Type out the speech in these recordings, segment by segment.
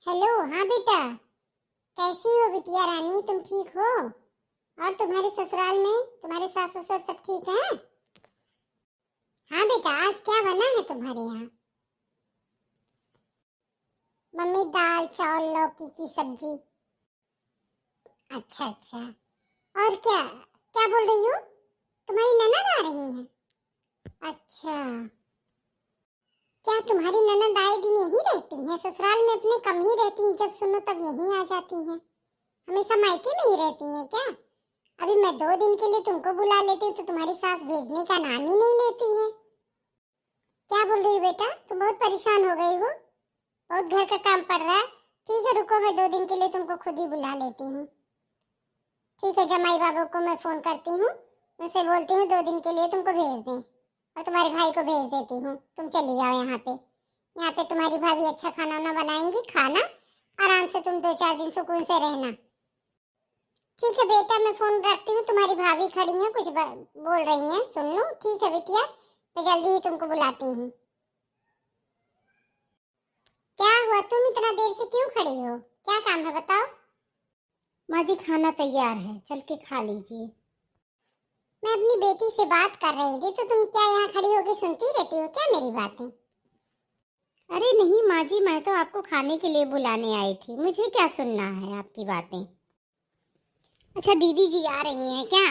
Hello. हाँ बेटा, कैसी हो बिटिया रानी? तुम ठीक हो? और तुम्हारे ससुराल में तुम्हारे सास ससुर सब ठीक हैं? हाँ बेटा, आज क्या बना है तुम्हारे यहाँ? मम्मी दाल चावल लौकी की सब्जी। अच्छा अच्छा। और क्या क्या बोल रही हो? तुम्हारी ननद आ रही हैं? अच्छा। क्या तुम्हारी ननद आए दिन यहीं रहती हैं? ससुराल में अपने कम ही रहती हैं, जब सुनो तब यहीं आ जाती हैं। हमेशा मायके में ही रहती हैं क्या? अभी मैं 2 दिन के लिए तुमको बुला लेती हूँ तो तुम्हारी सास भेजने का नाम ही नहीं लेती है। क्या बोल रही हो बेटा? तुम बहुत परेशान हो गई हो? बहुत घर का काम पड़ रहा है। ठीक है, रुको, मैं 2 दिन के लिए तुमको खुद ही बुला लेती हूँ। ठीक है, जमाई बाबू को मैं फोन करती हूँ, उनसे बोलती हूँ 2 दिन के लिए तुमको भेज दें, और तुम्हारे भाई को भेज देती हूँ। तुम चली जाओ यहाँ पे। यहाँ पे तुम्हारी भाभी अच्छा खाना वाना बनाएंगी, खाना आराम से तुम 2-4 दिन सुकून से रहना। ठीक है बेटा, मैं फोन रखती हूँ। तुम्हारी भाभी खड़ी हैं, कुछ बोल रही हैं, सुन लो। ठीक है बिटिया, मैं जल्दी ही तुमको बुलाती हूँ। क्या हुआ? तुम इतना देर से क्यों खड़ी हो? क्या काम है बताओ? माँ जी, खाना तैयार है, चल के खा लीजिए। मैं अपनी बेटी से बात कर रही थी, तो तुम क्या यहाँ खड़ी होकर सुनती रहती हो क्या मेरी बातें? अरे नहीं माँ जी, मैं तो आपको खाने के लिए बुलाने आई थी, मुझे क्या सुनना है आपकी बातें। अच्छा, दीदी जी आ रही हैं क्या?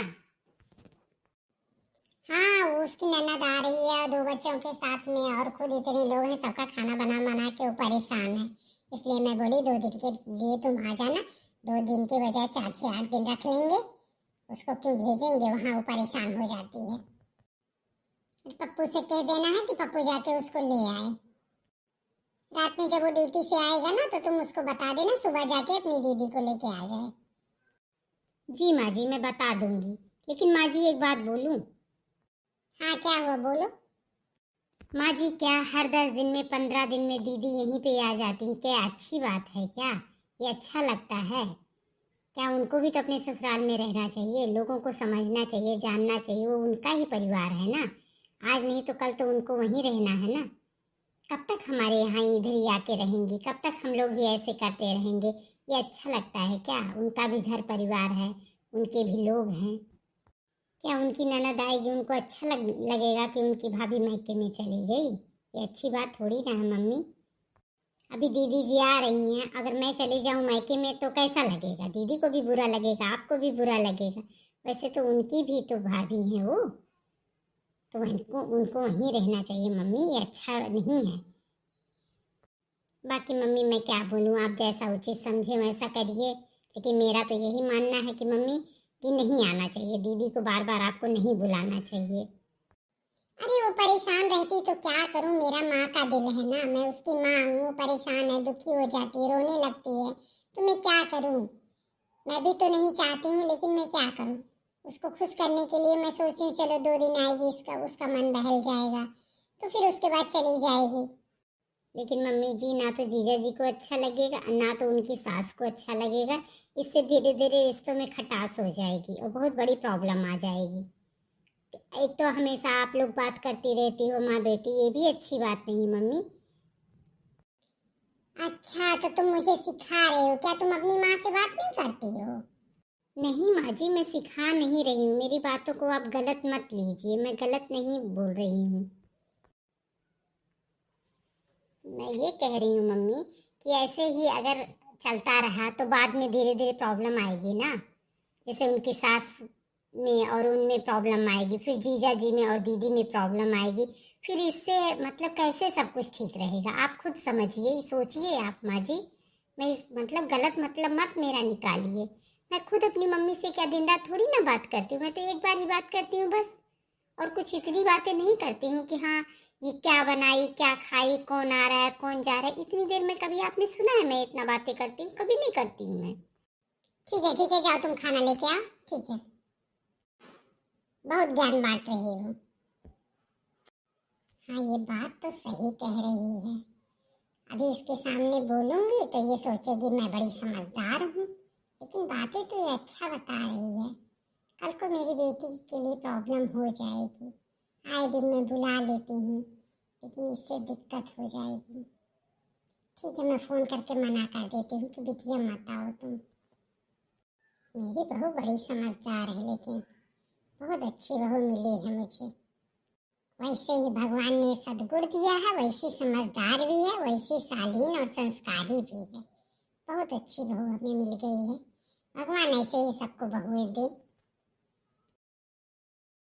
हाँ, वो उसकी ननद आ रही है, 2 बच्चों के साथ में, और खुद इतने लोग हैं, सबका खाना बना बना के वो परेशान है। इसलिए मैं बोली 2 दिन के लिए तुम आ जाना। 2 दिन के बजाय 4-6-8 दिन रख लेंगे। उसको क्यों भेजेंगे वहाँ, वो परेशान हो जाती है। पप्पू से कह देना है कि पप्पू जाके उसको ले आए। रात में जब वो ड्यूटी से आएगा ना, तो तुम उसको बता देना, सुबह जाके अपनी दीदी को लेके आ जाए। जी माँ जी, मैं बता दूंगी। लेकिन माँ जी, एक बात बोलूं? हाँ, क्या हुआ, बोलो। माँ जी, क्या हर 10 दिन में 15 दिन में दीदी यहीं पे आ जाती हैं? क्या अच्छी बात है क्या? ये अच्छा लगता है क्या? उनको भी तो अपने ससुराल में रहना चाहिए, लोगों को समझना चाहिए, जानना चाहिए, वो उनका ही परिवार है ना। आज नहीं तो कल तो उनको वहीं रहना है ना। कब तक हमारे यहाँ इधर ही आके रहेंगी? कब तक हम लोग ही ऐसे करते रहेंगे? ये अच्छा लगता है क्या? उनका भी घर परिवार है, उनके भी लोग हैं। क्या उनकी ननद आएगी, उनको अच्छा लगेगा कि उनकी भाभी मायके में चली गई? ये अच्छी बात थोड़ी ना है मम्मी। अभी दीदी जी आ रही हैं, अगर मैं चली जाऊं मायके में तो कैसा लगेगा? दीदी को भी बुरा लगेगा, आपको भी बुरा लगेगा। वैसे तो उनकी भी तो भाभी हैं वो, तो उनको उनको वहीं रहना चाहिए मम्मी, ये अच्छा नहीं है। बाकी मम्मी मैं क्या बोलूँ, आप जैसा उचित समझे वैसा करिए। लेकिन मेरा तो यही मानना है कि मम्मी, कि नहीं आना चाहिए, दीदी को बार बार आपको नहीं बुलाना चाहिए। अरे वो परेशान रहती तो क्या करूं, मेरा माँ का दिल है ना, मैं उसकी माँ हूँ। वो परेशान है, दुखी हो जाती है, रोने लगती है, तो मैं क्या करूं? मैं भी तो नहीं चाहती हूँ, लेकिन मैं क्या करूं? उसको खुश करने के लिए मैं सोचती हूँ चलो 2 दिन आएगी, इसका उसका मन बहल जाएगा, तो फिर उसके बाद चली जाएगी। लेकिन मम्मी जी, ना तो जीजा जी को अच्छा लगेगा, ना तो उनकी सास को अच्छा लगेगा। इससे धीरे धीरे रिश्तों में खटास हो जाएगी और बहुत बड़ी प्रॉब्लम आ जाएगी। एक तो हमेशा आप लोग बात करती रहती हो माँ बेटी, ये भी अच्छी बात नहीं मम्मी। अच्छा, तो तुम मुझे सिखा रहे हो क्या? तुम अपनी माँ से बात नहीं करती हो? नहीं माँ जी, मैं सिखा नहीं रही हूँ, मेरी बातों को आप गलत मत लीजिए, मैं गलत नहीं बोल रही हूँ। मैं ये कह रही हूँ मम्मी, कि ऐसे ही अगर चलता रहा तो बाद में धीरे धीरे प्रॉब्लम आएगी ना। जैसे उनकी सास में और उनमें प्रॉब्लम आएगी, फिर जीजा जी में और दीदी में प्रॉब्लम आएगी। फिर इससे मतलब कैसे सब कुछ ठीक रहेगा? आप खुद समझिए, सोचिए आप माँ जी। मैं इस मतलब गलत मतलब मत मेरा निकालिए। मैं खुद अपनी मम्मी से क्या दिन रात थोड़ी ना बात करती हूँ, मैं तो एक बार ही बात करती हूँ बस। और कुछ इतनी बातें नहीं करती हूँ कि हाँ, ये क्या बनाई, क्या खाई, कौन आ रहा है, कौन जा रहा है। इतनी देर में कभी आपने सुना है मैं इतना बातें करती हूँ? कभी नहीं करती हूँ मैं। ठीक है, जाओ तुम खाना लेके आओ। ठीक है, बहुत ज्ञान बांट रही हो। हाँ, ये बात तो सही कह रही है। अभी इसके सामने बोलूंगी तो ये सोचेगी मैं बड़ी समझदार हूँ, लेकिन बातें तो ये अच्छा बता रही है। कल को मेरी बेटी के लिए प्रॉब्लम हो जाएगी। आए दिन मैं बुला लेती हूँ, लेकिन इससे दिक्कत हो जाएगी। ठीक है, मैं फोन करके मना कर देती हूँ कि बिटिया मत आओ तुम। मेरी बहू बड़ी समझदार है, लेकिन बहुत अच्छी बहू मिली है मुझे। वैसे ही भगवान ने सद्गुण दिया है, वैसी समझदार भी है, वैसी शालीन और संस्कारी भी है। बहुत अच्छी बहू हमें मिल गई है। भगवान ऐसे ही सबको बहुएं दे।